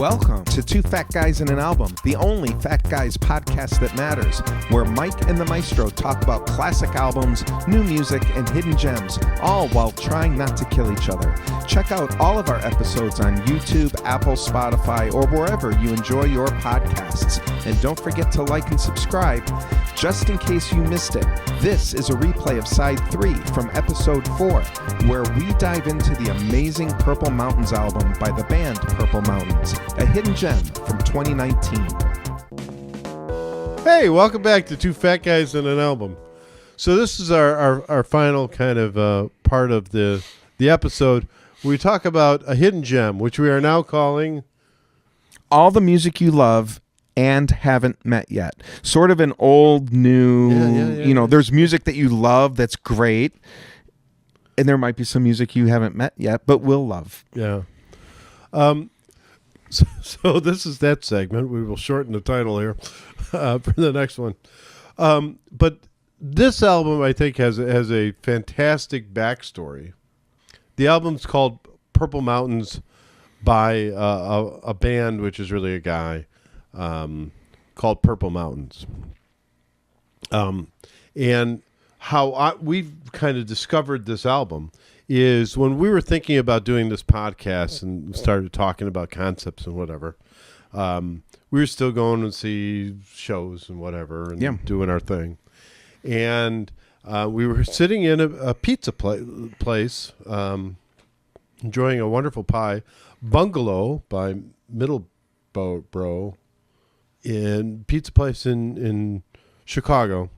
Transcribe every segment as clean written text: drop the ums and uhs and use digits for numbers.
Welcome to Two Fat Guys and an Album, the only fat guys podcast that matters, where Mike and the Maestro talk about classic albums, new music, and hidden gems, all while trying not to kill each other. Check out all of our episodes on YouTube, Apple, Spotify, or wherever you enjoy your podcasts. And don't forget to like and subscribe. Just in case you missed it, this is a replay of Side 3 from Episode 4, where we dive into the amazing Purple Mountains album by the band Purple Mountains, a hidden gem from 2019. Hey, welcome back to Two Fat Guys and an Album. So this is our final kind of part of the episode. We talk about a hidden gem, which we are now calling All the Music You Love and Haven't Met Yet. Sort of an old, new, there's music that you love that's great, and there might be some music you haven't met yet, but will love. Yeah. So this is that segment. We will shorten the title here for the next one. But this album, I think, has a fantastic backstory. The album's called Purple Mountains by a band, which is really a guy, called Purple Mountains. And how we've kind of discovered this album is when we were thinking about doing this podcast and started talking about concepts and whatever, we were still going to see shows and whatever and doing our thing. And we were sitting in a pizza place, enjoying a wonderful pie, Bungalow by Middleborough, in pizza place in Chicago.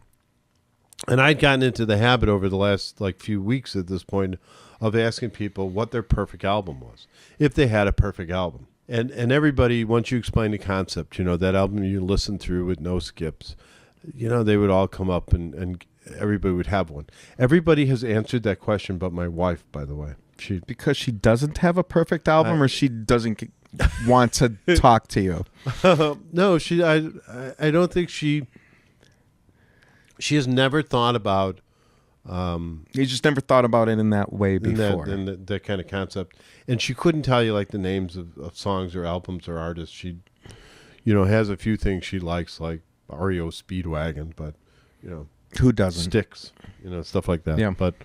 And I'd gotten into the habit over the last few weeks at this point of asking people what their perfect album was, if they had a perfect album. And everybody, once you explain the concept, that album you listen through with no skips, they would all come up and everybody would have one. Everybody has answered that question but my wife, by the way. Because she doesn't have a perfect album, or she doesn't want to talk to you? No, I don't think she has never thought about. You just never thought about it in that way before. In that kind of concept. And she couldn't tell you the names of songs or albums or artists. She, has a few things she likes, like REO Speedwagon, but, who doesn't? Styx, stuff like that. Yeah. But,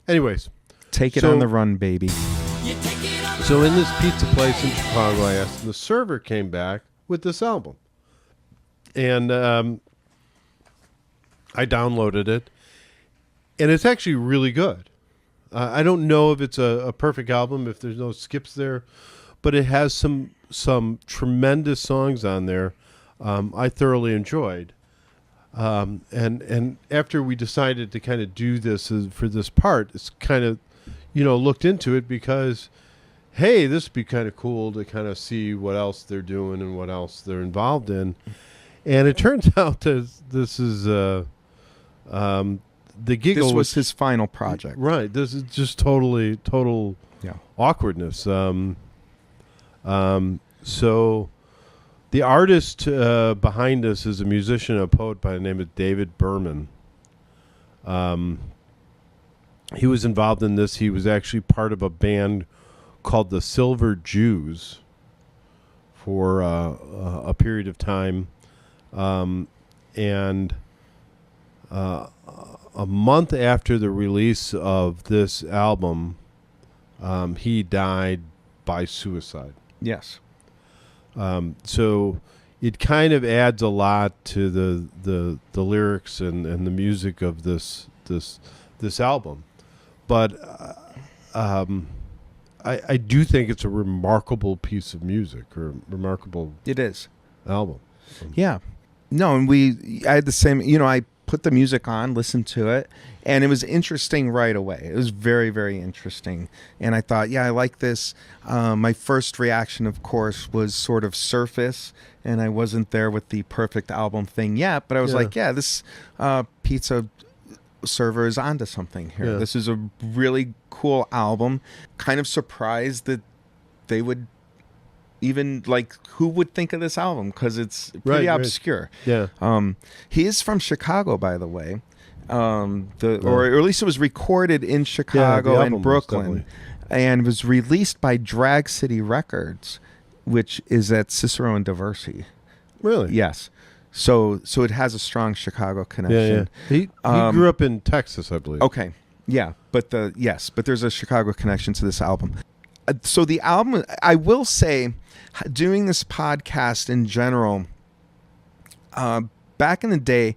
anyways. Take it on the run, baby. So in this pizza place in Chicago, I asked, and the server came back with this album. And I downloaded it, and it's actually really good. I don't know if it's a perfect album, if there's no skips there, but it has some tremendous songs on there I thoroughly enjoyed. And after we decided to kind of do this for this part, it's kind of, looked into it because, hey, this would be kind of cool to kind of see what else they're doing and what else they're involved in. And it turns out that this is the Giggle. This was his final project. Right. This is just total awkwardness. So the artist behind this is a musician, a poet by the name of David Berman. He was involved in this. He was actually part of a band called the Silver Jews for a period of time. And a month after the release of this album, he died by suicide. Yes. So it kind of adds a lot to the lyrics and the music of this album. But I do think it's a remarkable piece of music, or remarkable. It is. Album. Yeah. No, and I had the same, I put the music on, listened to it, and it was interesting right away. It was very, very interesting. And I thought, I like this. My first reaction, of course, was sort of surface, and I wasn't there with the perfect album thing yet, but I was this pizza server is onto something here. Yeah. This is a really cool album. Kind of surprised that they would even who would think of this album, because it's pretty obscure. Yeah. He is from Chicago, by the way. Or at least it was recorded in Chicago and Brooklyn, and was released by Drag City Records which is at Cicero and Diversey. Really? Yes. So it has a strong Chicago connection. Yeah. He grew up in Texas, I believe. Okay. Yeah, but there's a Chicago connection to this album. So the album, I will say, doing this podcast in general, back in the day,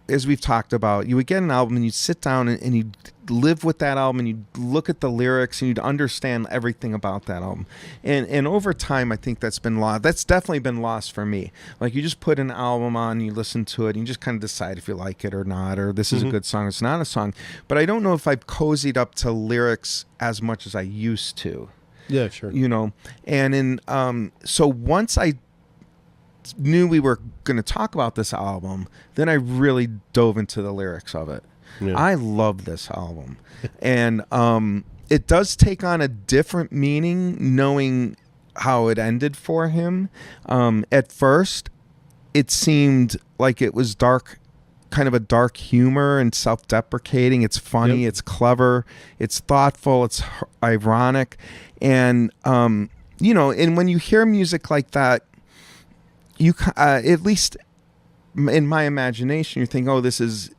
as we've talked about, you would get an album and you'd sit down and you'd live with that album and you'd look at the lyrics and you'd understand everything about that album. And over time, I think that's been lost. That's definitely been lost for me. Like, you just put an album on, you listen to it, and you just kind of decide if you like it or not, or this is a good song, it's not a song. But I don't know if I've cozied up to lyrics as much as I used to. Yeah, sure. You know, and so once I knew we were going to talk about this album, then I really dove into the lyrics of it. Yeah. I love this album. And it does take on a different meaning knowing how it ended for him. At first, it seemed like it was dark, kind of a dark humor and self-deprecating. It's funny, It's clever, it's thoughtful, it's ironic. And, you know, and when you hear music like that, you at least in my imagination, you think, oh, this is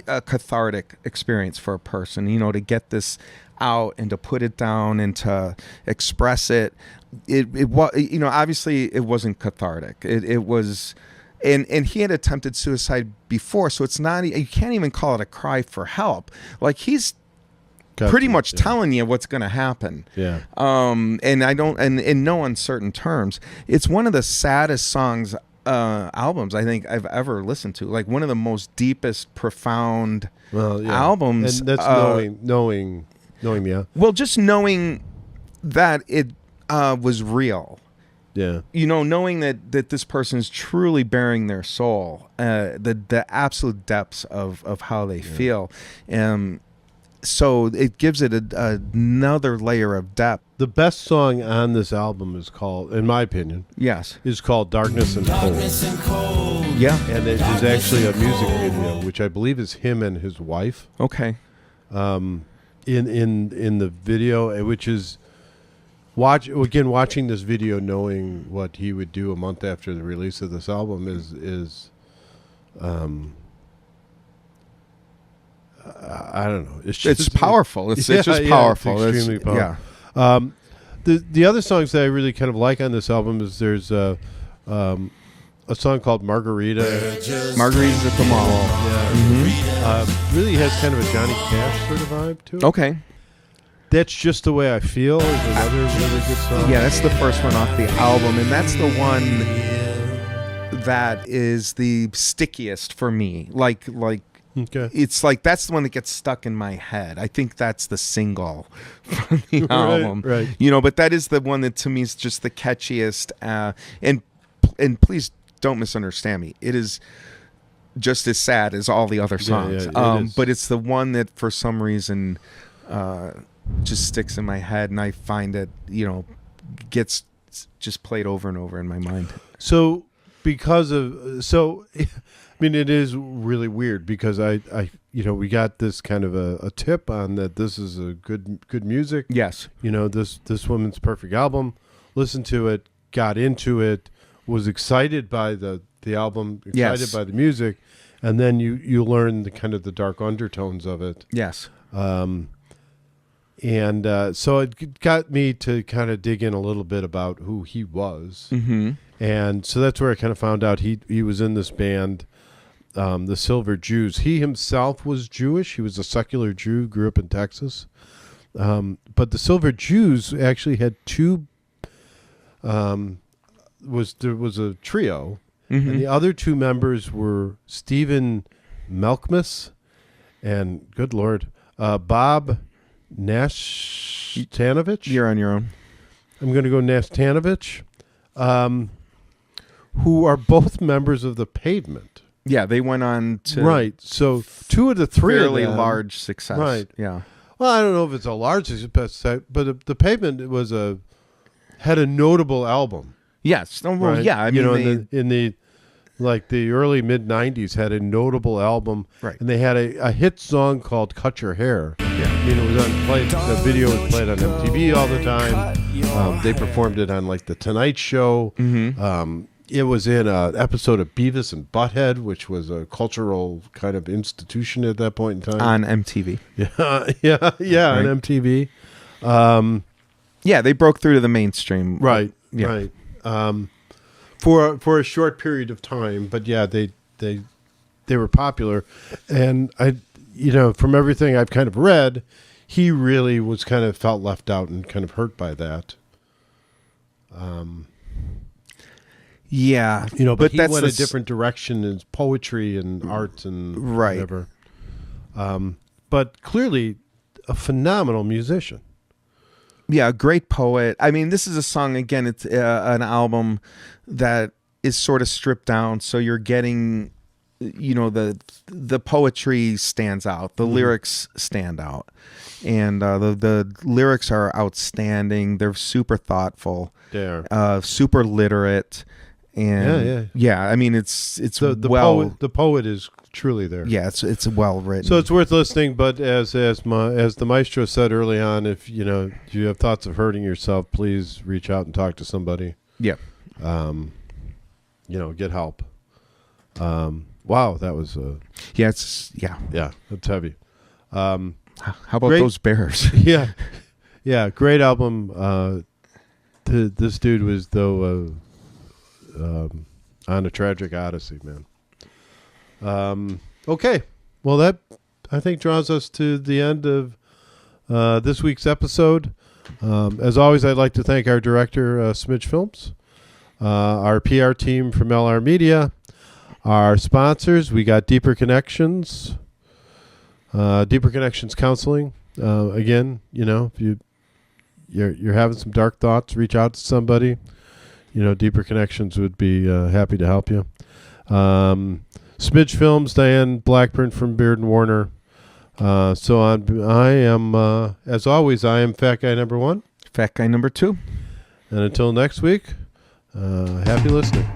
a cathartic experience for a person, you know, to get this out and to put it down and to express it. It was, you know, obviously it wasn't cathartic. It was, and he had attempted suicide before, so it's not, you can't even call it a cry for help. Like, he's pretty much telling you what's going to happen. Yeah. And I don't, and in no uncertain terms, it's one of the saddest songs, albums I think I've ever listened to. Like, one of the most deepest, profound albums. And that's knowing, yeah. Well, just knowing that it was real. Yeah. You know, knowing that this person is truly bearing their soul, the absolute depths of how they feel. So it gives it another layer of depth. The best song on this album is called, in my opinion, is called Darkness and Cold. Yeah. And it is actually a music video, which I believe is him and his wife. Okay. In the video, which is watching this video, knowing what he would do a month after the release of this album is I don't know. It's powerful. It's just powerful. It's extremely powerful. Yeah. The other songs that I really kind of like on this album is there's a song called Margarita. Margarita's at the Mall. Yeah. Really has kind of a Johnny Cash sort of vibe to it. Okay. That's Just the Way I Feel is another really good song. Yeah, that's the first one off the album, and that's the one that is the stickiest for me. Like. Okay. It's like that's the one that gets stuck in my head. I think that's the single from the album. Right. You know, but that is the one that to me is just the catchiest. And please don't misunderstand me. It is just as sad as all the other songs. But it's the one that for some reason just sticks in my head, and I find it, you know, gets just played over and over in my mind. So I mean, it is really weird because I we got this kind of a tip on that this is a good music. Yes. You know, this woman's perfect album. Listened to it, got into it, was excited by the album, excited by the music, and then you learn the kind of the dark undertones of it. Yes. So it got me to kind of dig in a little bit about who he was. Mm-hmm. And so that's where I kind of found out he was in this band, the Silver Jews. He himself was Jewish. He was a secular Jew, grew up in Texas. But the Silver Jews actually had two, there was a trio, and the other two members were Stephen Malkmus and, good Lord, Bob Nashtanovich. You're on your own. I'm going to go Nashtanovich, who are both members of the Pavement. Yeah, they went on to right. So two of the three fairly of them, large success. Right. Yeah. Well, I don't know if it's a large success, but the Pavement had a notable album. Yes. Oh, well, right? yeah. I mean, in the like the early mid '90s had a notable album, Right. And they had a hit song called "Cut Your Hair." Yeah. I mean, it was played. The video was played on MTV all the time. They performed it on like the Tonight Show. Mm-hmm. It was in an episode of Beavis and Butthead, which was a cultural kind of institution at that point in time. On MTV. Yeah, Right. on MTV. Yeah, they broke through to the mainstream. Right, Yeah. right. For a short period of time, but yeah, they were popular, and from everything I've kind of read, he really was kind of felt left out and kind of hurt by that. Yeah, but he that's went a different direction in poetry and art and Right. whatever. But clearly, a phenomenal musician. Yeah, a great poet. I mean, this is a song, again, it's an album that is sort of stripped down, so you're getting, the poetry stands out, the lyrics stand out, and the lyrics are outstanding. They're super thoughtful, super literate, and I mean, it's the poet is truly there. Yeah, it's well written. So it's worth listening. But as the Maestro said early on, if you have thoughts of hurting yourself, please reach out and talk to somebody. Yeah. Get help. Wow, that was that's heavy. How about those bears? yeah, great album. This dude was though on a tragic odyssey, man. Okay, well that I think draws us to the end of this week's episode. As always, I'd like to thank our director, SmidgeFilms, our PR team from LR Media, our sponsors. We got Deeper Connections Counseling. Again, if you're having some dark thoughts, reach out to somebody. Deeper Connections would be happy to help you. SmidgeFilms, Diane, Blackburn from Beard and Warner. So I am, as always, I am Fat Guy number 1. Fat Guy number 2. And until next week, happy listening.